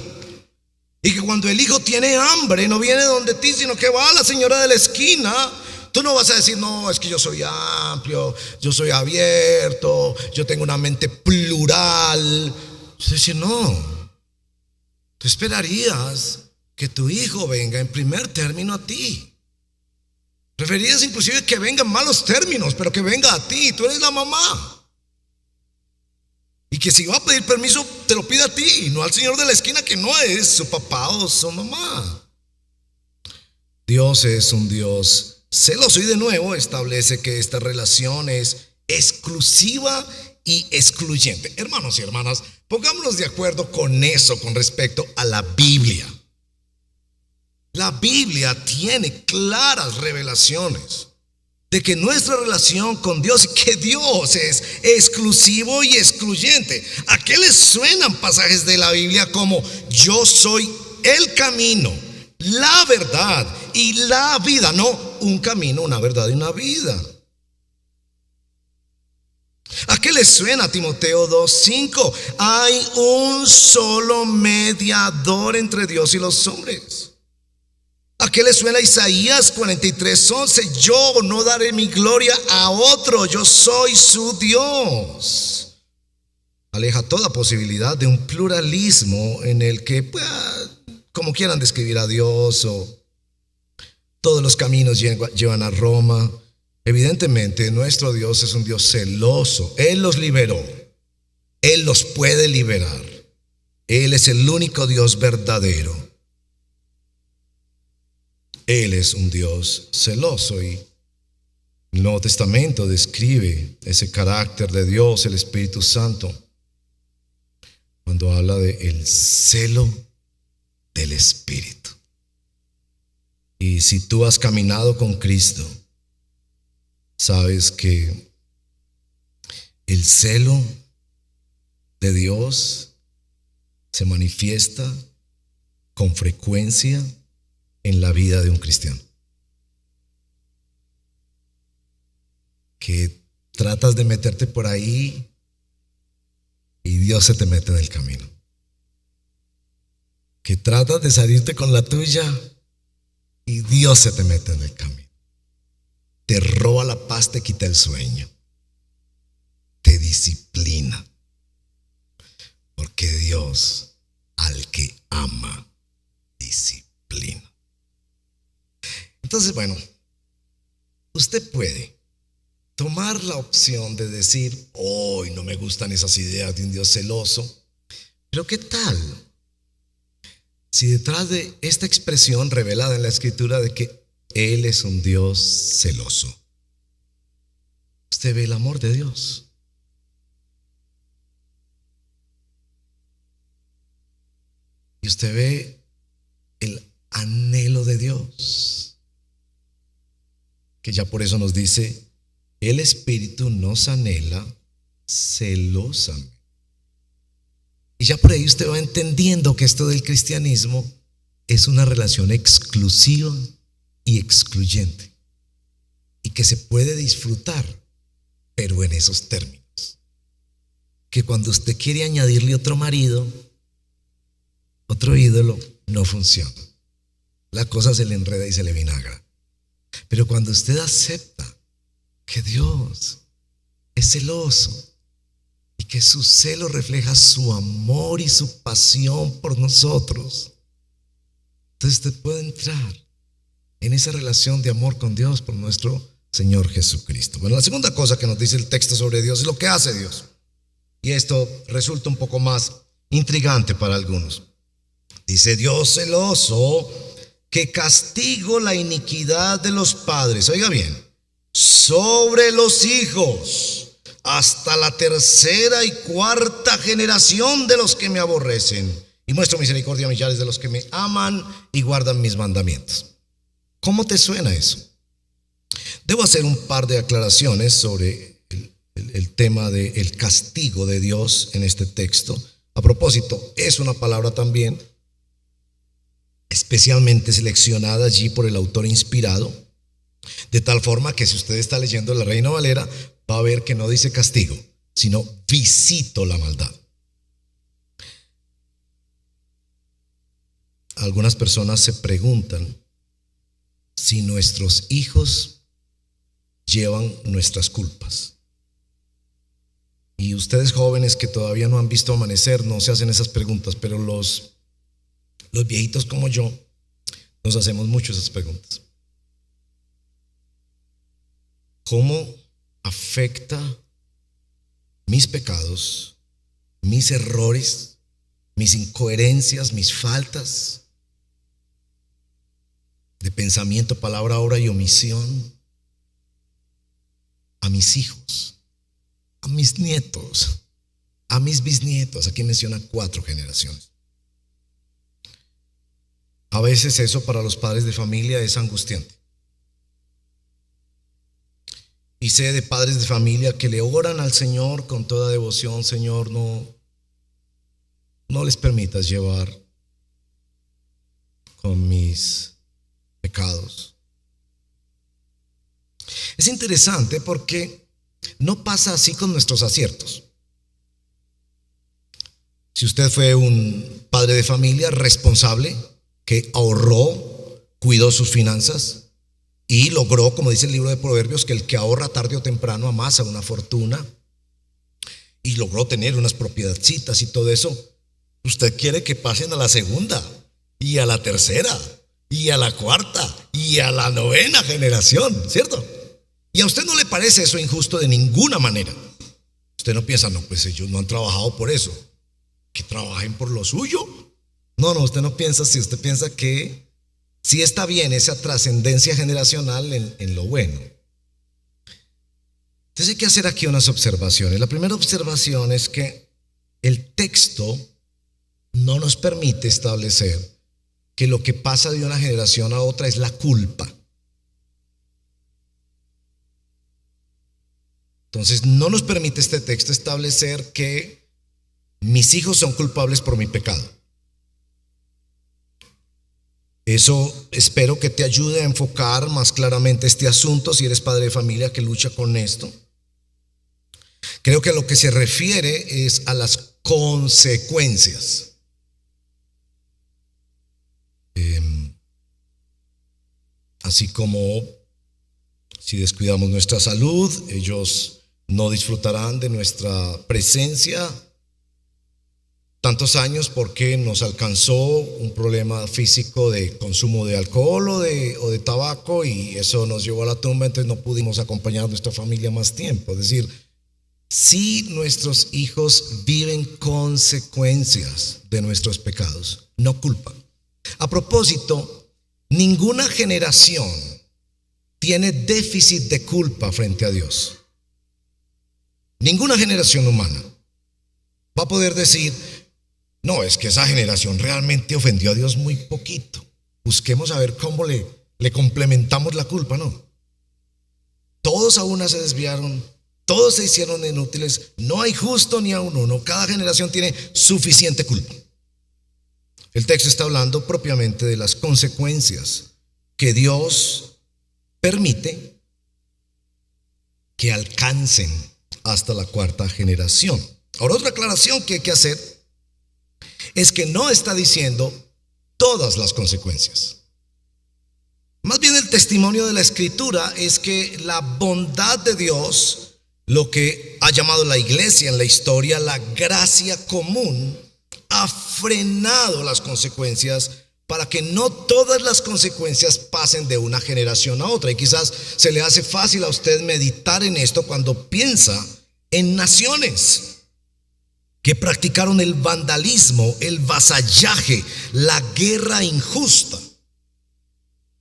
y que cuando el hijo tiene hambre no viene donde ti, sino que va a la señora de la esquina, tú no vas a decir, no, es que yo soy amplio, yo soy abierto, yo tengo una mente plural. Es decir, no, tú esperarías que tu hijo venga en primer término a ti. Preferirías inclusive que venga en malos términos, pero que venga a ti. Tú eres la mamá. Y que si va a pedir permiso, te lo pida a ti, no al señor de la esquina, que no es su papá o su mamá. Dios es un Dios celoso, y de nuevo establece que esta relación es exclusiva y excluyente. Hermanos y hermanas, pongámonos de acuerdo con eso con respecto a la Biblia. La Biblia tiene claras revelaciones de que nuestra relación con Dios, que Dios es exclusivo y excluyente. ¿A qué les suenan pasajes de la Biblia como yo soy el camino, la verdad y la vida? No, un camino, una verdad y una vida. ¿A qué le suena Timoteo 2:5? Hay un solo mediador entre Dios y los hombres. ¿A qué le suena Isaías 43:11? Yo no daré mi gloria a otro, yo soy su Dios. Aleja toda posibilidad de un pluralismo en el que, pues, como quieran describir a Dios, o todos los caminos llevan a Roma. Evidentemente, nuestro Dios es un Dios celoso. Él los liberó. Él los puede liberar. Él es el único Dios verdadero. Él es un Dios celoso, y el Nuevo Testamento describe ese carácter de Dios, el Espíritu Santo, cuando habla de el celo del Espíritu. Y si tú has caminado con Cristo, sabes que el celo de Dios se manifiesta con frecuencia en la vida de un cristiano. Que tratas de meterte por ahí y Dios se te mete en el camino. Que tratas de salirte con la tuya y Dios se te mete en el camino. Te roba la paz, te quita el sueño, te disciplina. Porque Dios al que ama disciplina. Entonces, bueno, usted puede tomar la opción de decir, hoy no me gustan esas ideas de un Dios celoso, pero ¿qué tal si detrás de esta expresión revelada en la Escritura de que Él es un Dios celoso, usted ve el amor de Dios? Y usted ve el anhelo de Dios, que ya por eso nos dice, el Espíritu nos anhela celosamente. Y ya por ahí usted va entendiendo que esto del cristianismo es una relación exclusiva y excluyente, y que se puede disfrutar, pero en esos términos. Que cuando usted quiere añadirle otro marido, otro ídolo, no funciona. La cosa se le enreda y se le vinagra. Pero cuando usted acepta que Dios es celoso y que su celo refleja su amor y su pasión por nosotros, entonces usted puede entrar en esa relación de amor con Dios por nuestro Señor Jesucristo. Bueno, la segunda cosa que nos dice el texto sobre Dios es lo que hace Dios. Y esto resulta un poco más intrigante para algunos. Dice, Dios celoso, que castigo la iniquidad de los padres, oiga bien, sobre los hijos, hasta la tercera y cuarta generación de los que me aborrecen, y muestro misericordia a millares de los que me aman y guardan mis mandamientos. ¿Cómo te suena eso? Debo hacer un par de aclaraciones sobre el tema del castigo de Dios en este texto. A propósito, es una palabra también especialmente seleccionada allí por el autor inspirado, de tal forma que si usted está leyendo la Reina Valera, va a ver que no dice castigo, sino visito la maldad. Algunas personas se preguntan si nuestros hijos llevan nuestras culpas. Y ustedes jóvenes que todavía no han visto amanecer no se hacen esas preguntas, pero los viejitos como yo nos hacemos mucho esas preguntas. ¿Cómo afecta mis pecados, mis errores, mis incoherencias, mis faltas de pensamiento, palabra, obra y omisión a mis hijos, a mis nietos, a mis bisnietos? Aquí menciona 4 generaciones. A veces eso para los padres de familia es angustiante. Y sé de padres de familia que le oran al Señor con toda devoción: Señor, no les permitas llevar con mis pecados. Es interesante porque No pasa así con nuestros aciertos. Si usted fue un padre de familia responsable, que ahorró, cuidó sus finanzas y logró, como dice el libro de Proverbios, que el que ahorra tarde o temprano amasa una fortuna, y logró tener unas propiedadcitas y todo eso, usted quiere que pasen a la segunda y a la tercera y a la cuarta y a la novena generación, ¿cierto? Y a usted no le parece eso injusto de ninguna manera. Usted no piensa, no, pues ellos no han trabajado por eso, que trabajen por lo suyo. No, usted no piensa así. Usted piensa que sí está bien esa trascendencia generacional en lo bueno. Entonces hay que hacer aquí unas observaciones. La primera observación es que el texto no nos permite establecer que lo que pasa de una generación a otra es la culpa. Entonces no nos permite este texto establecer que mis hijos son culpables por mi pecado. Eso espero que te ayude a enfocar más claramente este asunto si eres padre de familia que lucha con esto. Creo que a lo que se refiere es a las consecuencias. Así como si descuidamos nuestra salud, ellos no disfrutarán de nuestra presencia tantos años porque nos alcanzó un problema físico de consumo de alcohol o de tabaco, y eso nos llevó a la tumba, entonces no pudimos acompañar a nuestra familia más tiempo. Es decir, si nuestros hijos viven consecuencias de nuestros pecados, no culpa. A propósito, ninguna generación tiene déficit de culpa frente a Dios. Ninguna generación humana va a poder decir, no, es que esa generación realmente ofendió a Dios muy poquito, busquemos a ver cómo le complementamos la culpa. No, todos a una se desviaron, todos se hicieron inútiles, no hay justo ni a uno, cada generación tiene suficiente culpa. El texto está hablando propiamente de las consecuencias que Dios permite que alcancen hasta la cuarta generación. Ahora, otra aclaración que hay que hacer es que no está diciendo todas las consecuencias. Más bien el testimonio de la Escritura es que la bondad de Dios, lo que ha llamado la iglesia en la historia la gracia común, ha frenado las consecuencias para que no todas las consecuencias pasen de una generación a otra. Y quizás se le hace fácil a usted meditar en esto cuando piensa en naciones que practicaron el vandalismo, el vasallaje, la guerra injusta,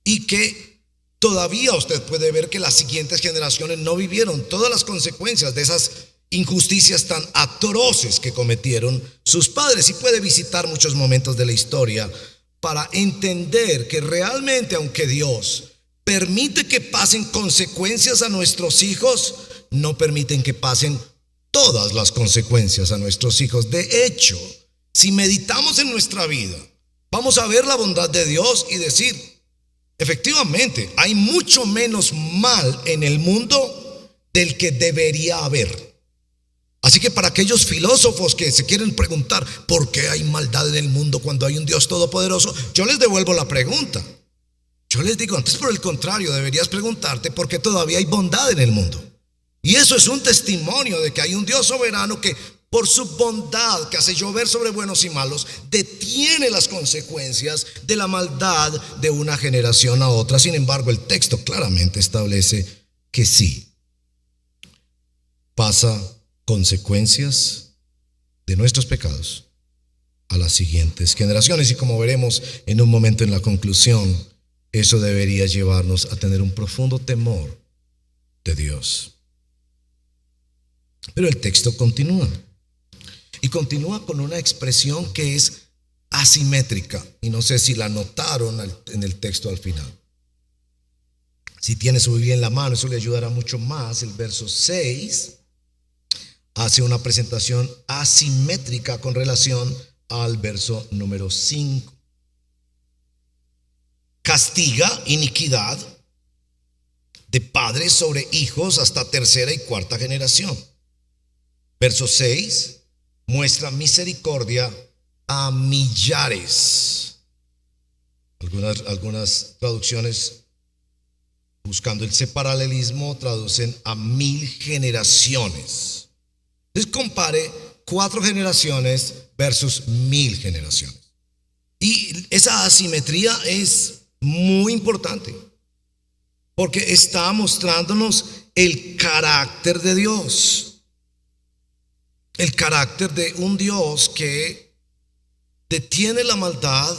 y que todavía usted puede ver que las siguientes generaciones no vivieron todas las consecuencias de esas injusticias tan atroces que cometieron sus padres, y puede visitar muchos momentos de la historia para entender que realmente, aunque Dios permite que pasen consecuencias a nuestros hijos, no permiten que pasen todas las consecuencias a nuestros hijos. De hecho, si meditamos en nuestra vida, vamos a ver la bondad de Dios y decir, efectivamente, hay mucho menos mal en el mundo del que debería haber. Así que para aquellos filósofos que se quieren preguntar por qué hay maldad en el mundo cuando hay un Dios todopoderoso, yo les devuelvo la pregunta. Yo les digo, antes, por el contrario, deberías preguntarte por qué todavía hay bondad en el mundo. Y eso es un testimonio de que hay un Dios soberano que, por su bondad, que hace llover sobre buenos y malos, detiene las consecuencias de la maldad de una generación a otra. Sin embargo, el texto claramente establece que sí, pasa consecuencias de nuestros pecados a las siguientes generaciones. Y como veremos en un momento en la conclusión, eso debería llevarnos a tener un profundo temor de Dios. Pero el texto continúa, y continúa con una expresión que es asimétrica, y no sé si la notaron en el texto al final. Si tiene su Biblia en la mano, eso le ayudará mucho más. El verso 6 hace una presentación asimétrica con relación al verso número 5. Castiga iniquidad de padres sobre hijos hasta tercera y cuarta generación. Verso 6 muestra misericordia a millares. Algunas traducciones, buscando ese paralelismo, traducen a 1000 generaciones. Entonces compare 4 generaciones versus 1000 generaciones. Y esa asimetría es muy importante, porque está mostrándonos el carácter de Dios. El carácter de un Dios que detiene la maldad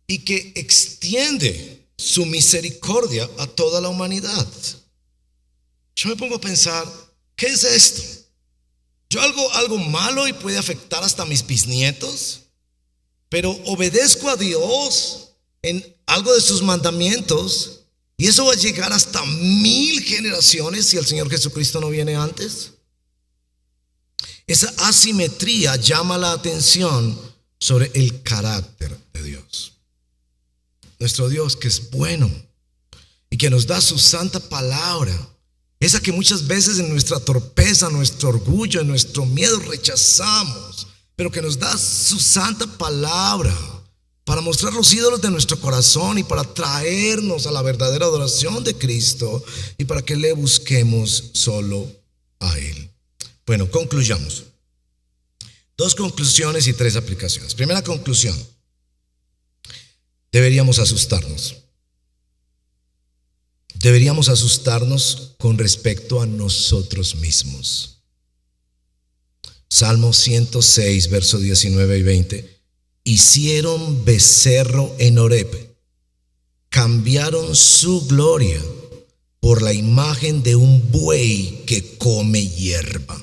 y que extiende su misericordia a toda la humanidad. Yo me pongo a pensar, ¿qué es esto? Yo hago algo malo y puede afectar hasta mis bisnietos, pero obedezco a Dios en algo de sus mandamientos y eso va a llegar hasta 1000 generaciones si el Señor Jesucristo no viene antes. Esa asimetría llama la atención sobre el carácter de Dios. Nuestro Dios, que es bueno y que nos da su santa palabra, esa que muchas veces en nuestra torpeza, nuestro orgullo, en nuestro miedo rechazamos, pero que nos da su santa palabra para mostrar los ídolos de nuestro corazón y para traernos a la verdadera adoración de Cristo y para que le busquemos solo a Él. Bueno, concluyamos. 2 conclusiones y 3 aplicaciones. Primera conclusión: deberíamos asustarnos. Deberíamos asustarnos con respecto a nosotros mismos. Salmo 106, versos 19 y 20. Hicieron becerro en Horeb, cambiaron su gloria por la imagen de un buey que come hierba.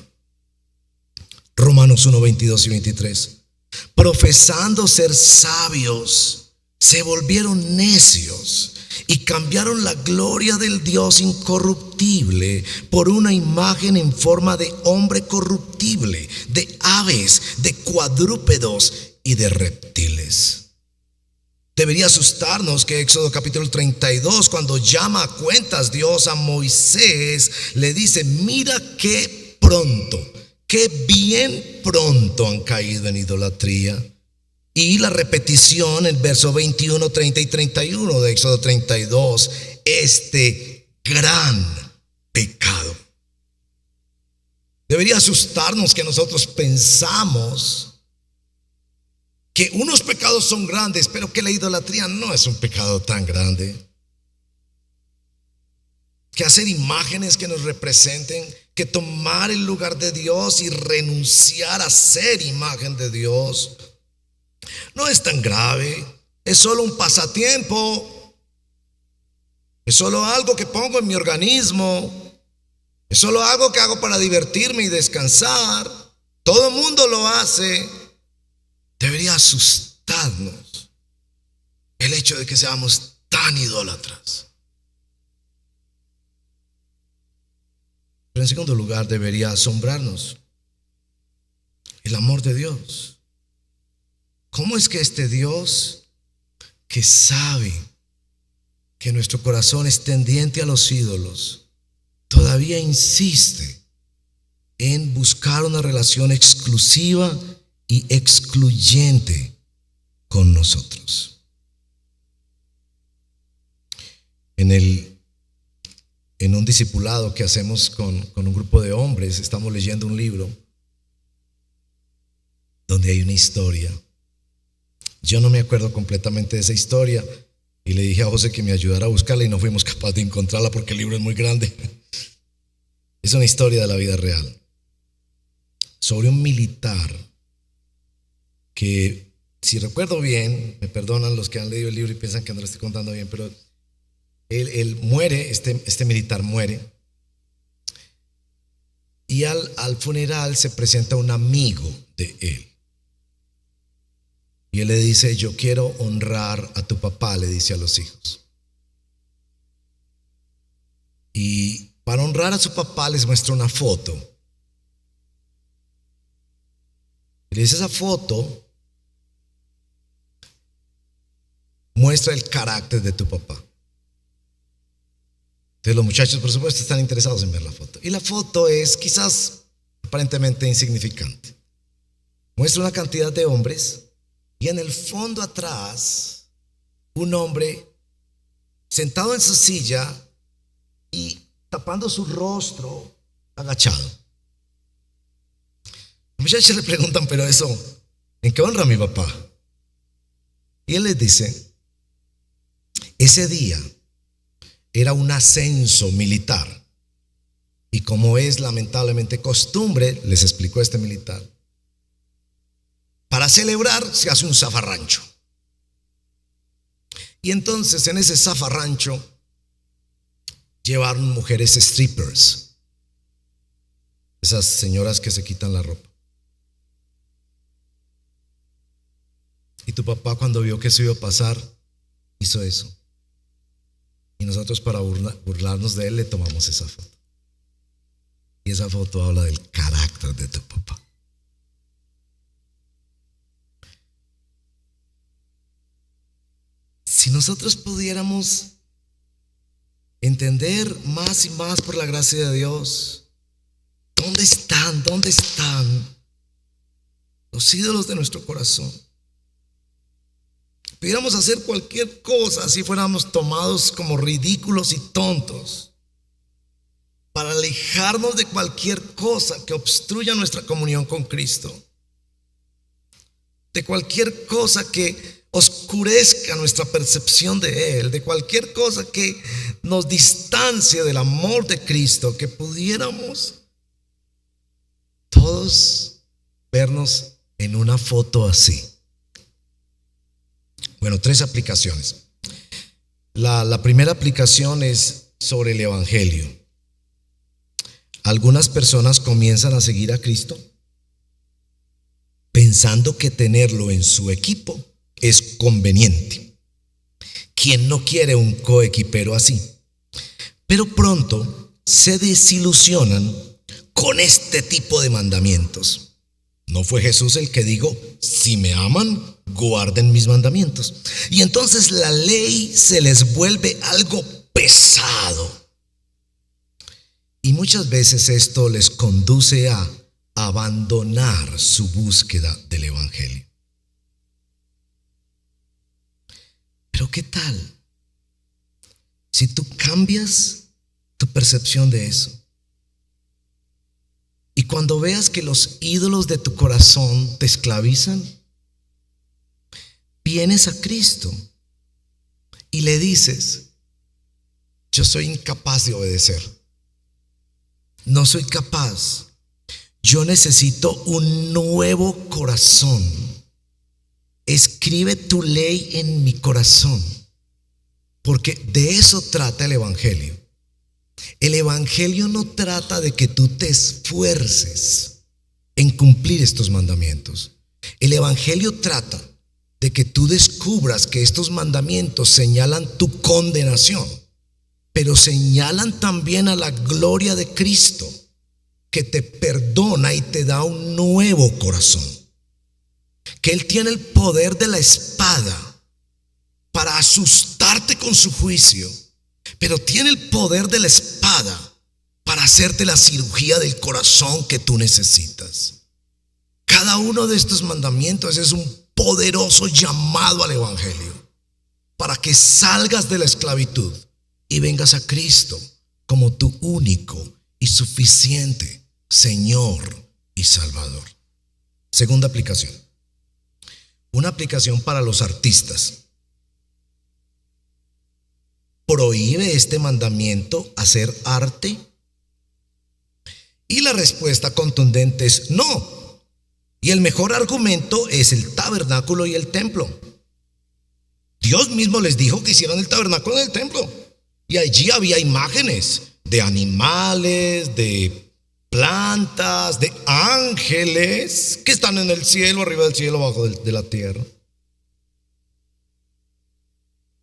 Romanos 1, 22 y 23. Profesando ser sabios, se volvieron necios y cambiaron la gloria del Dios incorruptible por una imagen en forma de hombre corruptible, de aves, de cuadrúpedos y de reptiles. Debería asustarnos que Éxodo capítulo 32, cuando llama a cuentas Dios a Moisés, le dice: mira qué pronto, qué bien pronto han caído en idolatría. Y la repetición en verso 21, 30 y 31 de Éxodo 32, este gran pecado. Debería asustarnos que nosotros pensamos que unos pecados son grandes, pero que la idolatría no es un pecado tan grande. Que hacer imágenes que nos representen, que tomar el lugar de Dios y renunciar a ser imagen de Dios no es tan grave, es solo un pasatiempo, es solo algo que pongo en mi organismo, es solo algo que hago para divertirme y descansar. Todo el mundo lo hace. Debería asustarnos el hecho de que seamos tan idólatras. Pero en segundo lugar, debería asombrarnos el amor de Dios. ¿Cómo es que este Dios, que sabe que nuestro corazón es tendiente a los ídolos, todavía insiste en buscar una relación exclusiva y excluyente con nosotros? En un discipulado que hacemos con un grupo de hombres, estamos leyendo un libro donde hay una historia. Yo no me acuerdo completamente de esa historia y le dije a José que me ayudara a buscarla y no fuimos capaces de encontrarla porque el libro es muy grande. Es una historia de la vida real sobre un militar que, si recuerdo bien, me perdonan los que han leído el libro y piensan que no lo estoy contando bien, pero él muere, este militar muere, y al funeral se presenta un amigo de él. Y él le dice: yo quiero honrar a tu papá, le dice a los hijos. Y para honrar a su papá les muestra una foto. Y le dice: esa foto muestra el carácter de tu papá. Entonces los muchachos, por supuesto, están interesados en ver la foto. Y la foto es quizás aparentemente insignificante. Muestra una cantidad de hombres y en el fondo atrás un hombre sentado en su silla y tapando su rostro, agachado. Los muchachos le preguntan, pero eso, ¿en qué honra a mi papá? Y él les dice, ese día era un ascenso militar. Y como es lamentablemente costumbre, les explicó este militar, para celebrar se hace un zafarrancho. Y entonces en ese zafarrancho llevaron mujeres strippers, esas señoras que se quitan la ropa. Y tu papá, cuando vio que eso iba a pasar, hizo eso. Y nosotros, para burlarnos de él, le tomamos esa foto. Y esa foto habla del carácter de tu papá. Si nosotros pudiéramos entender más y más por la gracia de Dios, ¿dónde están los ídolos de nuestro corazón? Pudiéramos hacer cualquier cosa si fuéramos tomados como ridículos y tontos, para alejarnos de cualquier cosa que obstruya nuestra comunión con Cristo, de cualquier cosa que oscurezca nuestra percepción de Él, de cualquier cosa que nos distancie del amor de Cristo, que pudiéramos todos vernos en una foto así. Bueno, 3 aplicaciones. La primera aplicación es sobre el Evangelio. Algunas personas comienzan a seguir a Cristo pensando que tenerlo en su equipo es conveniente. ¿Quién no quiere un coequipero así? Pero pronto se desilusionan con este tipo de mandamientos. ¿No fue Jesús el que dijo, si me aman, guarden mis mandamientos? Y entonces la ley se les vuelve algo pesado. Y muchas veces esto les conduce a abandonar su búsqueda del Evangelio. Pero ¿qué tal si tú cambias tu percepción de eso? Y cuando veas que los ídolos de tu corazón te esclavizan, vienes a Cristo y le dices, yo soy incapaz de obedecer. No soy capaz. Yo necesito un nuevo corazón. Escribe tu ley en mi corazón, porque de eso trata el Evangelio. El Evangelio no trata de que tú te esfuerces en cumplir estos mandamientos. El Evangelio trata de que tú descubras que estos mandamientos señalan tu condenación, pero señalan también a la gloria de Cristo, que te perdona y te da un nuevo corazón. Que Él tiene el poder de la espada para asustarte con su juicio, pero tiene el poder de la espada para hacerte la cirugía del corazón que tú necesitas. Cada uno de estos mandamientos es un poderoso llamado al Evangelio para que salgas de la esclavitud y vengas a Cristo como tu único y suficiente Señor y Salvador. Segunda aplicación. Una aplicación para los artistas. ¿Prohíbe este mandamiento hacer arte? Y la respuesta contundente es no. Y el mejor argumento es el tabernáculo y el templo. Dios mismo les dijo que hicieran el tabernáculo en el templo. Y allí había imágenes de animales, de plantas, de ángeles que están en el cielo, arriba del cielo, abajo de la tierra.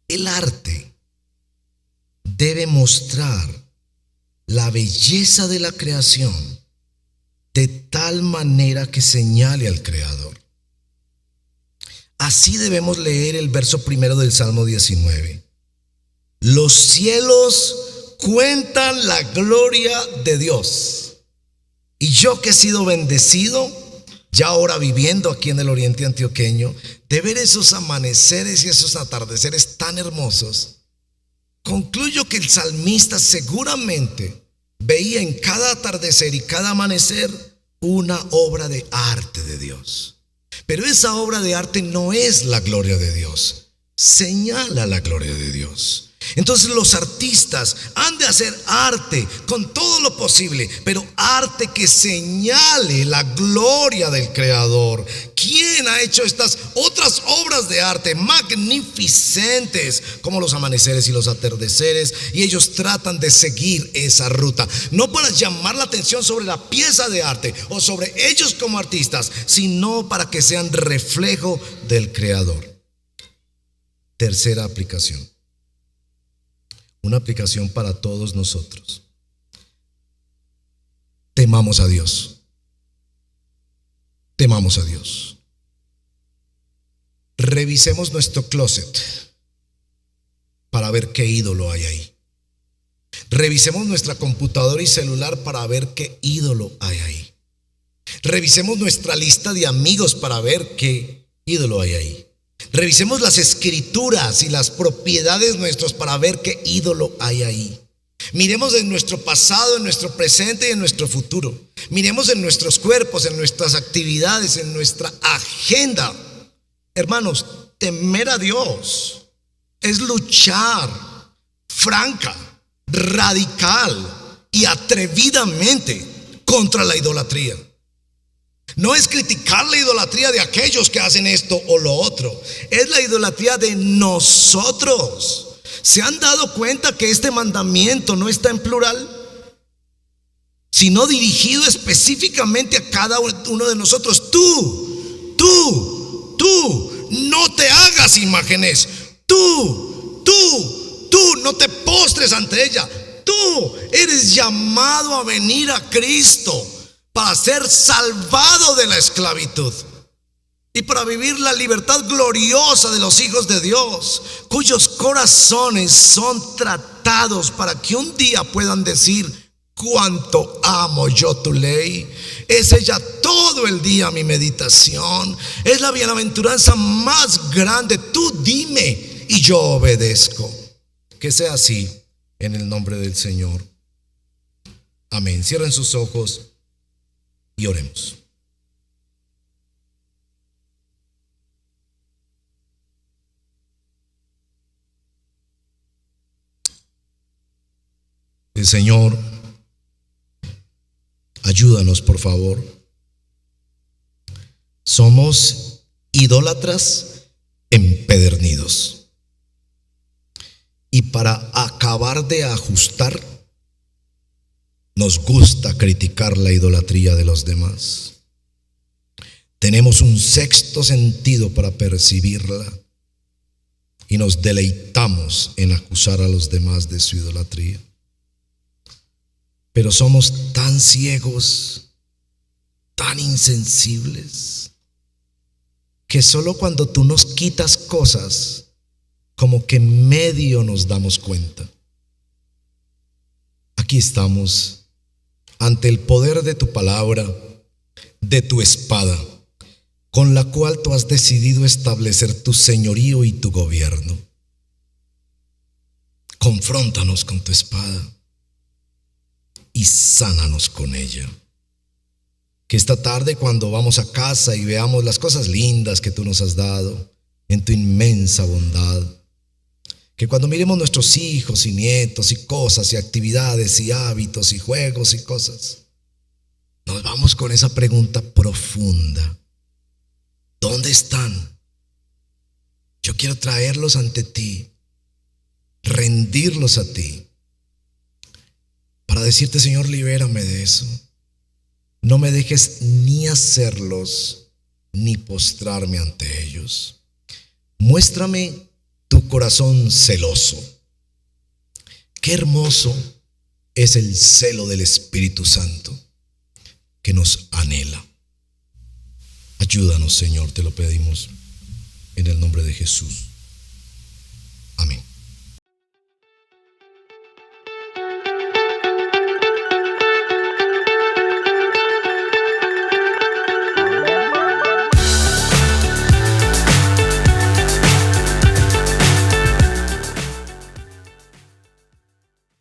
El arte debe mostrar la belleza de la creación de tal manera que señale al Creador. Así debemos leer el verso primero del Salmo 19. Los cielos cuentan la gloria de Dios. Y yo que he sido bendecido, ya ahora viviendo aquí en el oriente antioqueño, de ver esos amaneceres y esos atardeceres tan hermosos, concluyo que el salmista seguramente veía en cada atardecer y cada amanecer una obra de arte de Dios. Pero esa obra de arte no es la gloria de Dios, señala la gloria de Dios. Entonces los artistas han de hacer arte con todo lo posible, pero arte que señale la gloria del Creador. ¿Quién ha hecho estas otras obras de arte magnificentes como los amaneceres y los atardeceres? Y ellos tratan de seguir esa ruta, no para llamar la atención sobre la pieza de arte o sobre ellos como artistas, sino para que sean reflejo del Creador. Tercera aplicación. Una aplicación para todos nosotros. Temamos a Dios. Temamos a Dios. Revisemos nuestro closet para ver qué ídolo hay ahí. Revisemos nuestra computadora y celular para ver qué ídolo hay ahí. Revisemos nuestra lista de amigos para ver qué ídolo hay ahí. Revisemos las escrituras y las propiedades nuestras para ver qué ídolo hay ahí. Miremos en nuestro pasado, en nuestro presente y en nuestro futuro. Miremos en nuestros cuerpos, en nuestras actividades, en nuestra agenda. Hermanos, temer a Dios es luchar franca, radical y atrevidamente contra la idolatría. No es criticar la idolatría de aquellos que hacen esto o lo otro. Es la idolatría de nosotros. ¿Se han dado cuenta que este mandamiento no está en plural, sino dirigido específicamente a cada uno de nosotros? Tú, no te hagas imágenes. Tú, no te postres ante ella. Tú eres llamado a venir a Cristo para ser salvado de la esclavitud y para vivir la libertad gloriosa de los hijos de Dios, cuyos corazones son tratados para que un día puedan decir: cuánto amo yo tu ley. Es ella todo el día mi meditación. Es la bienaventuranza más grande. Tú dime y yo obedezco. Que sea así en el nombre del Señor. Amén. Cierren sus ojos y oremos. El Señor, ayúdanos por favor. Somos idólatras empedernidos. Y para acabar de ajustar, nos gusta criticar la idolatría de los demás. Tenemos un sexto sentido para percibirla y nos deleitamos en acusar a los demás de su idolatría. Pero somos tan ciegos, tan insensibles, que solo cuando tú nos quitas cosas, como que medio nos damos cuenta. Aquí estamos ante el poder de tu palabra, de tu espada, con la cual tú has decidido establecer tu señorío y tu gobierno. Confróntanos con tu espada y sánanos con ella. Que esta tarde, cuando vamos a casa y veamos las cosas lindas que tú nos has dado en tu inmensa bondad, que cuando miremos nuestros hijos y nietos y cosas y actividades y hábitos y juegos y cosas, nos vamos con esa pregunta profunda: ¿dónde están? Yo quiero traerlos ante ti, rendirlos a ti, para decirte: Señor, libérame de eso. No me dejes ni hacerlos ni postrarme ante ellos. Muéstrame tu corazón celoso. Qué hermoso es el celo del Espíritu Santo que nos anhela. Ayúdanos, Señor, te lo pedimos en el nombre de Jesús.